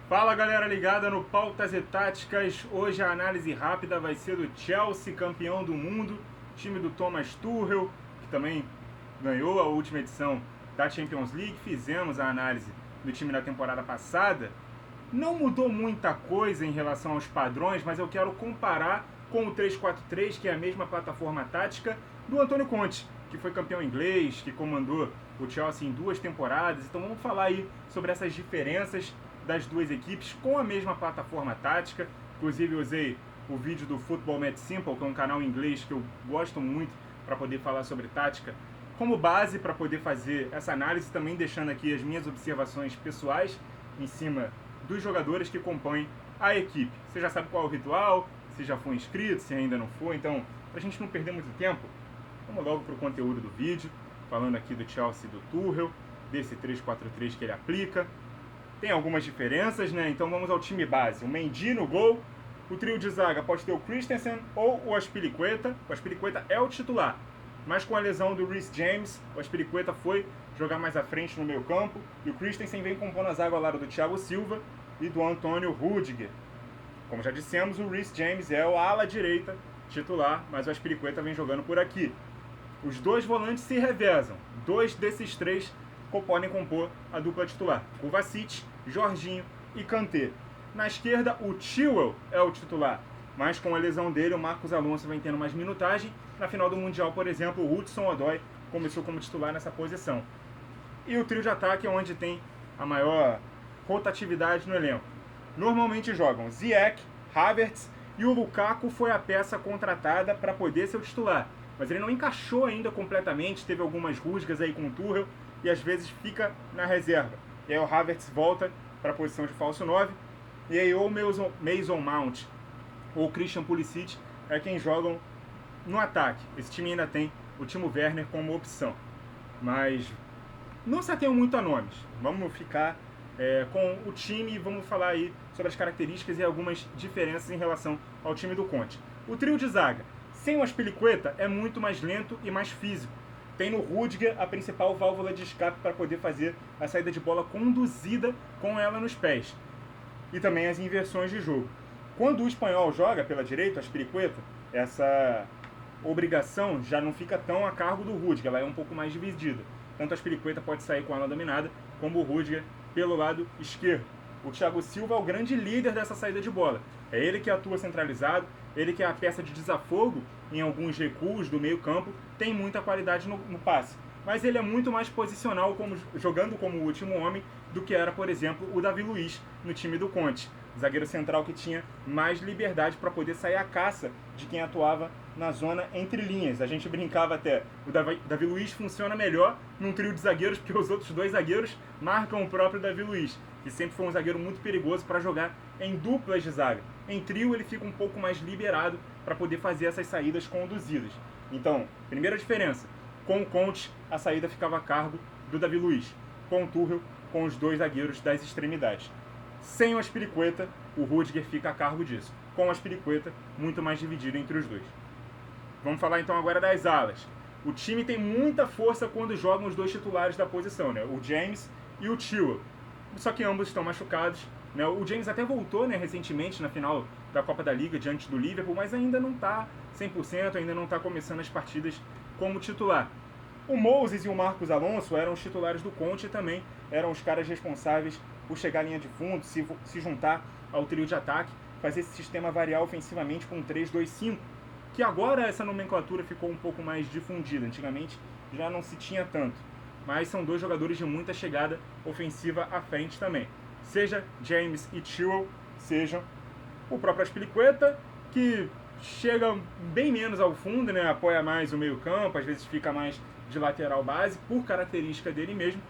Fala galera ligada no Pautas e Táticas. Hoje a análise rápida vai ser do Chelsea, campeão do mundo, time do Thomas Tuchel, que também ganhou a última edição da Champions League. Fizemos a análise do time da temporada passada. Não mudou muita coisa em relação aos padrões, mas eu quero comparar com o 3-4-3, que é a mesma plataforma tática do Antônio Conte, que foi campeão inglês, que comandou o Chelsea em 2 temporadas. Então vamos falar aí sobre essas diferenças das duas equipes com a mesma plataforma tática. Inclusive eu usei o vídeo do Football Made Simple, que é um canal em inglês que eu gosto muito para poder falar sobre tática, como base para poder fazer essa análise, também deixando aqui as minhas observações pessoais em cima dos jogadores que compõem a equipe. Você já sabe qual é o ritual, se já foi inscrito, se ainda não foi, então para a gente não perder muito tempo, vamos logo para o conteúdo do vídeo, falando aqui do Chelsea do Tuchel, desse 3-4-3 que ele aplica. Tem algumas diferenças, né? Então vamos ao time base. O Mendy no gol, o trio de zaga pode ter o Christensen ou o Azpilicueta. O Azpilicueta é o titular, mas com a lesão do Reece James, o Azpilicueta foi jogar mais à frente no meio campo e o Christensen vem compondo a zaga ao lado do Thiago Silva e do Antônio Rudiger. Como já dissemos, o Reece James é o ala direita titular, mas o Azpilicueta vem jogando por aqui. Os dois volantes se revezam. 2 desses 3 podem compor a dupla titular: Kovacic, Jorginho e Kanté. Na esquerda, o Chilwell é o titular, mas com a lesão dele, o Marcos Alonso vem tendo mais minutagem. Na final do Mundial, por exemplo, o Hudson-Odoi começou como titular nessa posição. E o trio de ataque é onde tem a maior rotatividade no elenco. Normalmente jogam Ziyech, Havertz e o Lukaku foi a peça contratada para poder ser o titular, mas ele não encaixou ainda completamente, teve algumas rusgas aí com o Tuchel e às vezes fica na reserva. E aí o Havertz volta para a posição de falso 9, e aí ou Mason Mount ou Christian Pulisic é quem jogam no ataque. Esse time ainda tem o Timo Werner como opção, mas não se atenham muito a nomes. Vamos ficar com o time e vamos falar aí sobre as características e algumas diferenças em relação ao time do Conte. O trio de zaga, sem o Azpilicueta, é muito mais lento e mais físico. Tem no Rudiger a principal válvula de escape para poder fazer a saída de bola conduzida com ela nos pés. E também as inversões de jogo. Quando o espanhol joga pela direita, o Azpilicueta, essa obrigação já não fica tão a cargo do Rudiger, ela é um pouco mais dividida. Tanto a Azpilicueta pode sair com ela dominada, como o Rudiger pelo lado esquerdo. O Thiago Silva é o grande líder dessa saída de bola. É ele que atua centralizado, ele que é a peça de desafogo em alguns recuos do meio campo, tem muita qualidade no passe. Mas ele é muito mais posicional, jogando como o último homem, do que era, por exemplo, o Davi Luiz no time do Conte. Zagueiro central que tinha mais liberdade para poder sair à caça de quem atuava na zona entre linhas. A gente brincava até, o Davi Luiz funciona melhor num trio de zagueiros, porque os outros 2 zagueiros marcam o próprio Davi Luiz, que sempre foi um zagueiro muito perigoso para jogar em duplas de zaga. Em trio ele fica um pouco mais liberado para poder fazer essas saídas conduzidas. Então, primeira diferença, com o Conte a saída ficava a cargo do Davi Luiz, com o Tuchel com os 2 zagueiros das extremidades. Sem o Azpilicueta, o Rudiger fica a cargo disso. Com o Azpilicueta, muito mais dividido entre os 2. Vamos falar então agora das alas. O time tem muita força quando jogam os 2 titulares da posição, né? O James e o Chilwell. Só que ambos estão machucados, né? O James até voltou, né, recentemente na final da Copa da Liga diante do Liverpool, mas ainda não está 100%, ainda não está começando as partidas como titular. O Moses e o Marcos Alonso eram os titulares do Conte e também eram os caras responsáveis por chegar à linha de fundo, se juntar ao trio de ataque, fazer esse sistema variar ofensivamente com um 3-2-5, que agora essa nomenclatura ficou um pouco mais difundida. Antigamente já não se tinha tanto, mas são 2 jogadores de muita chegada ofensiva à frente também. Seja James e Chilwell, seja o próprio Azpilicueta, que chega bem menos ao fundo, né? Apoia mais o meio campo, às vezes fica mais de lateral base, por característica dele mesmo,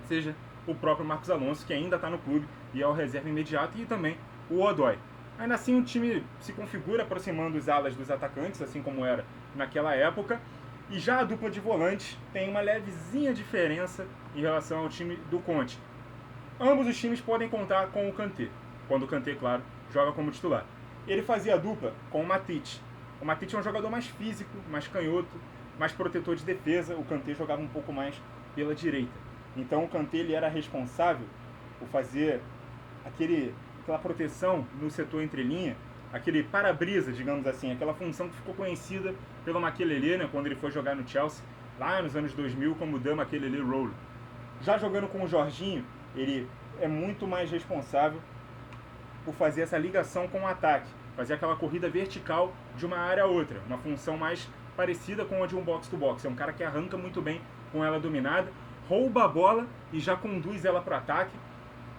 seja o próprio Marcos Alonso, que ainda está no clube e é o reserva imediato, e também o Odoi. Ainda assim o time se configura aproximando os alas dos atacantes, assim como era naquela época, e já a dupla de volantes tem uma levezinha diferença em relação ao time do Conte. Ambos os times podem contar com o Kanté, quando o Kanté, claro, joga como titular. Ele fazia a dupla com o Matic. O Matic é um jogador mais físico, mais canhoto, mais protetor de defesa. O Kanté jogava um pouco mais pela direita. Então o Kanté ele era responsável por fazer aquela proteção no setor entrelinha, aquele para-brisa, digamos assim, aquela função que ficou conhecida pelo Makelele, né, quando ele foi jogar no Chelsea, lá nos anos 2000, como The Makelele Role. Já jogando com o Jorginho, ele é muito mais responsável por fazer essa ligação com o ataque, fazer aquela corrida vertical de uma área a outra, uma função mais parecida com a de um box-to-box. É um cara que arranca muito bem com ela dominada, rouba a bola e já conduz ela para o ataque.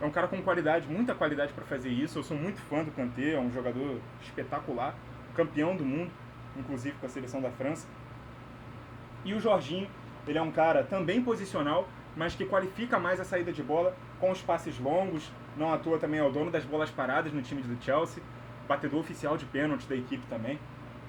É um cara com qualidade, muita qualidade para fazer isso. Eu sou muito fã do Kanté, é um jogador espetacular, campeão do mundo, inclusive com a seleção da França. E o Jorginho, ele é um cara também posicional, mas que qualifica mais a saída de bola com os passes longos. Não à toa também é o dono das bolas paradas no time do Chelsea, batedor oficial de pênalti da equipe também.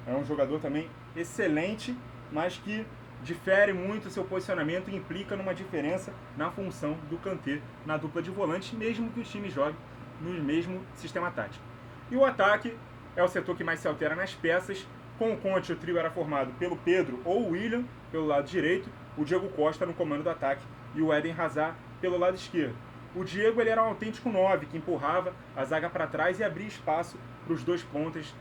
É um jogador também excelente, mas que difere muito o seu posicionamento e implica numa diferença na função do Kanté na dupla de volante, mesmo que o time jogue no mesmo sistema tático. E o ataque é o setor que mais se altera nas peças. Com o Conte, o trio era formado pelo Pedro ou William, pelo lado direito, o Diego Costa no comando do ataque e o Eden Hazard pelo lado esquerdo. O Diego, ele era um autêntico 9, que empurrava a zaga para trás e abria espaço para os dois pontas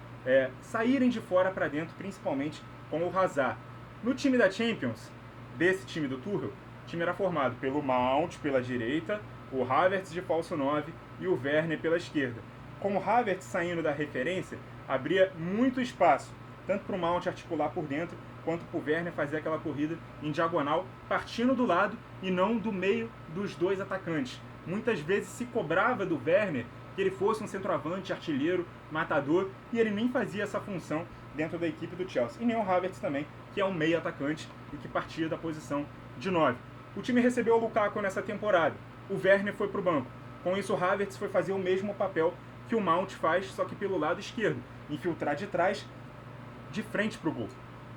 saírem de fora para dentro, principalmente com o Hazard. No time da Champions, desse time do Tuchel, o time era formado pelo Mount pela direita, o Havertz de falso 9 e o Werner pela esquerda. Com o Havertz saindo da referência, abria muito espaço, tanto para o Mount articular por dentro, quanto para o Werner fazer aquela corrida em diagonal, partindo do lado e não do meio dos dois atacantes. Muitas vezes se cobrava do Werner que ele fosse um centroavante, artilheiro, matador, e ele nem fazia essa função dentro da equipe do Chelsea. E nem o Havertz também, que é um meio atacante e que partia da posição de 9. O time recebeu o Lukaku nessa temporada. O Werner foi para o banco. Com isso, o Havertz foi fazer o mesmo papel que o Mount faz, só que pelo lado esquerdo. Infiltrar de trás, de frente para o gol.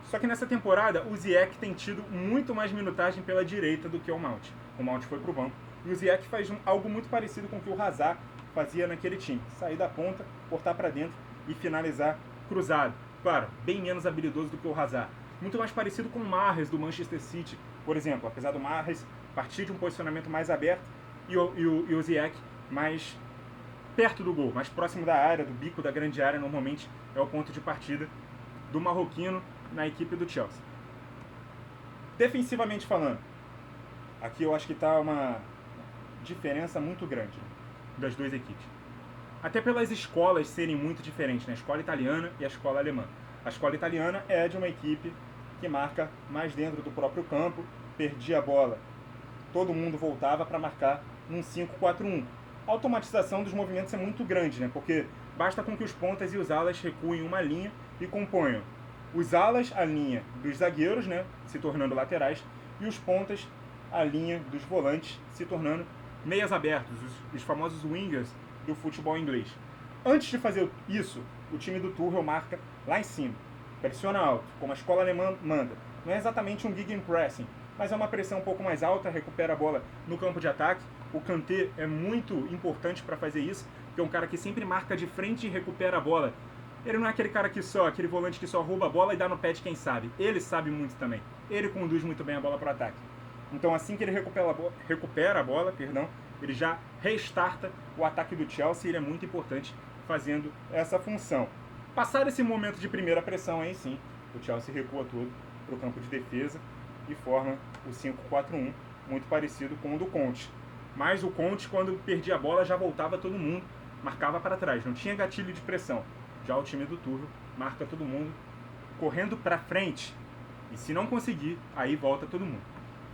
Só que nessa temporada, o Ziyech tem tido muito mais minutagem pela direita do que o Mount. O Mount foi para o banco. E o Ziyech faz algo muito parecido com o que o Hazard fazia naquele time. Sair da ponta, cortar para dentro e finalizar cruzado. Claro, bem menos habilidoso do que o Hazard. Muito mais parecido com o Mahrez do Manchester City, por exemplo. Apesar do Mahrez partir de um posicionamento mais aberto e o Ziyech mais perto do gol, mais próximo da área, do bico da grande área, normalmente é o ponto de partida do marroquino na equipe do Chelsea. Defensivamente falando, aqui eu acho que está uma diferença muito grande das duas equipes. Até pelas escolas serem muito diferentes, né? A escola italiana e a escola alemã. A escola italiana é de uma equipe que marca mais dentro do próprio campo, perdia a bola, todo mundo voltava para marcar um 5-4-1. A automatização dos movimentos é muito grande, né? Porque basta com que os pontas e os alas recuem uma linha e componham os alas a linha dos zagueiros, né? Se tornando laterais, e os pontas a linha dos volantes, se tornando meias abertos, os famosos wingers do futebol inglês. Antes de fazer isso, o time do Tuchel marca lá em cima, pressiona alto, como a escola alemã manda. Não é exatamente um gegenpressing, mas é uma pressão um pouco mais alta, recupera a bola no campo de ataque. O Kanté é muito importante para fazer isso, porque é um cara que sempre marca de frente e recupera a bola. Ele não é aquele cara aquele volante que só rouba a bola e dá no pé de quem sabe. Ele sabe muito também. Ele conduz muito bem a bola para o ataque. Então, assim que ele recupera a bola, ele já restarta o ataque do Chelsea e ele é muito importante fazendo essa função. Passado esse momento de primeira pressão, aí sim, o Chelsea recua todo para o campo de defesa e forma o 5-4-1, muito parecido com o do Conte. Mas o Conte, quando perdia a bola, já voltava todo mundo, marcava para trás, não tinha gatilho de pressão. Já o time do Tuchel marca todo mundo correndo para frente e se não conseguir, aí volta todo mundo.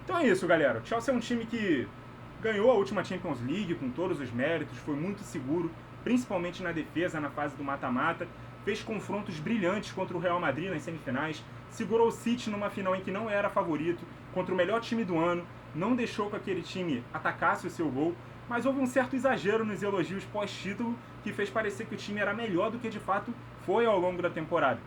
Então é isso, galera. O Chelsea é um time que ganhou a última Champions League com todos os méritos, foi muito seguro, principalmente na defesa, na fase do mata-mata, fez confrontos brilhantes contra o Real Madrid nas semifinais, segurou o City numa final em que não era favorito, contra o melhor time do ano, não deixou que aquele time atacasse o seu gol, mas houve um certo exagero nos elogios pós-título que fez parecer que o time era melhor do que de fato foi ao longo da temporada.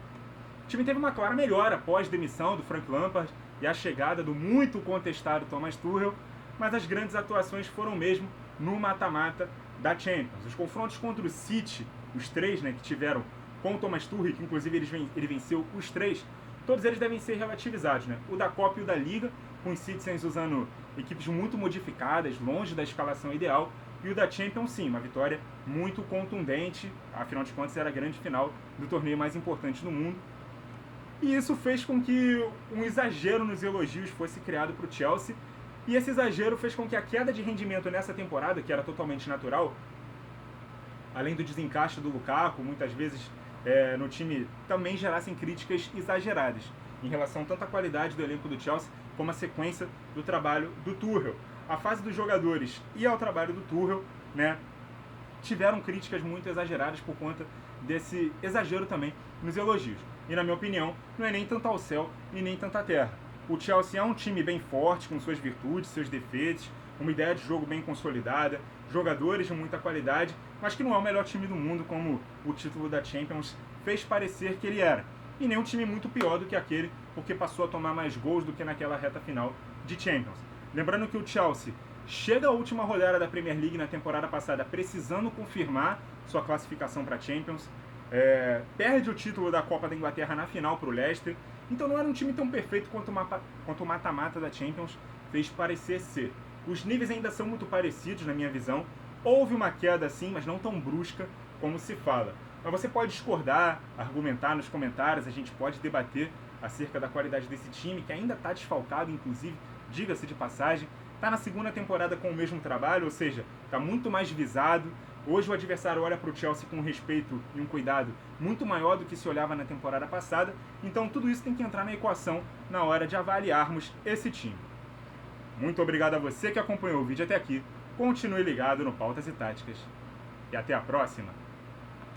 O time teve uma clara melhora após demissão do Frank Lampard e a chegada do muito contestado Thomas Tuchel, mas as grandes atuações foram mesmo no mata-mata da Champions. Os confrontos contra o City, os três, né, que tiveram com o Thomas Tuchel, que inclusive ele venceu os três, todos eles devem ser relativizados, né? O da Copa e o da Liga, com os Citizens usando equipes muito modificadas, longe da escalação ideal, E o da Champions, sim, uma vitória muito contundente, afinal de contas era a grande final do torneio mais importante do mundo. E isso fez com que um exagero nos elogios fosse criado para o Chelsea, e esse exagero fez com que a queda de rendimento nessa temporada, que era totalmente natural, além do desencaixe do Lukaku, muitas vezes no time, também gerassem críticas exageradas em relação tanto à qualidade do elenco do Chelsea como à sequência do trabalho do Tuchel. A fase dos jogadores e ao trabalho do Tuchel, né, tiveram críticas muito exageradas por conta desse exagero também nos elogios. E na minha opinião, não é nem tanto ao céu e nem tanto à terra. O Chelsea é um time bem forte, com suas virtudes, seus defeitos, uma ideia de jogo bem consolidada, jogadores de muita qualidade, mas que não é o melhor time do mundo, como o título da Champions fez parecer que ele era. E nem um time muito pior do que aquele, porque passou a tomar mais gols do que naquela reta final de Champions. Lembrando que o Chelsea chega à última rodada da Premier League na temporada passada precisando confirmar sua classificação para a Champions, perde o título da Copa da Inglaterra na final para o Leicester, então não era um time tão perfeito quanto o mata-mata da Champions fez parecer ser. Os níveis ainda são muito parecidos na minha visão, houve uma queda sim, mas não tão brusca como se fala. Mas você pode discordar, argumentar nos comentários, a gente pode debater acerca da qualidade desse time, que ainda está desfalcado, inclusive, diga-se de passagem, está na segunda temporada com o mesmo trabalho, ou seja, está muito mais visado. Hoje o adversário olha para o Chelsea com um respeito e um cuidado muito maior do que se olhava na temporada passada, então tudo isso tem que entrar na equação na hora de avaliarmos esse time. Muito obrigado a você que acompanhou o vídeo até aqui, continue ligado no Pautas e Táticas e até a próxima!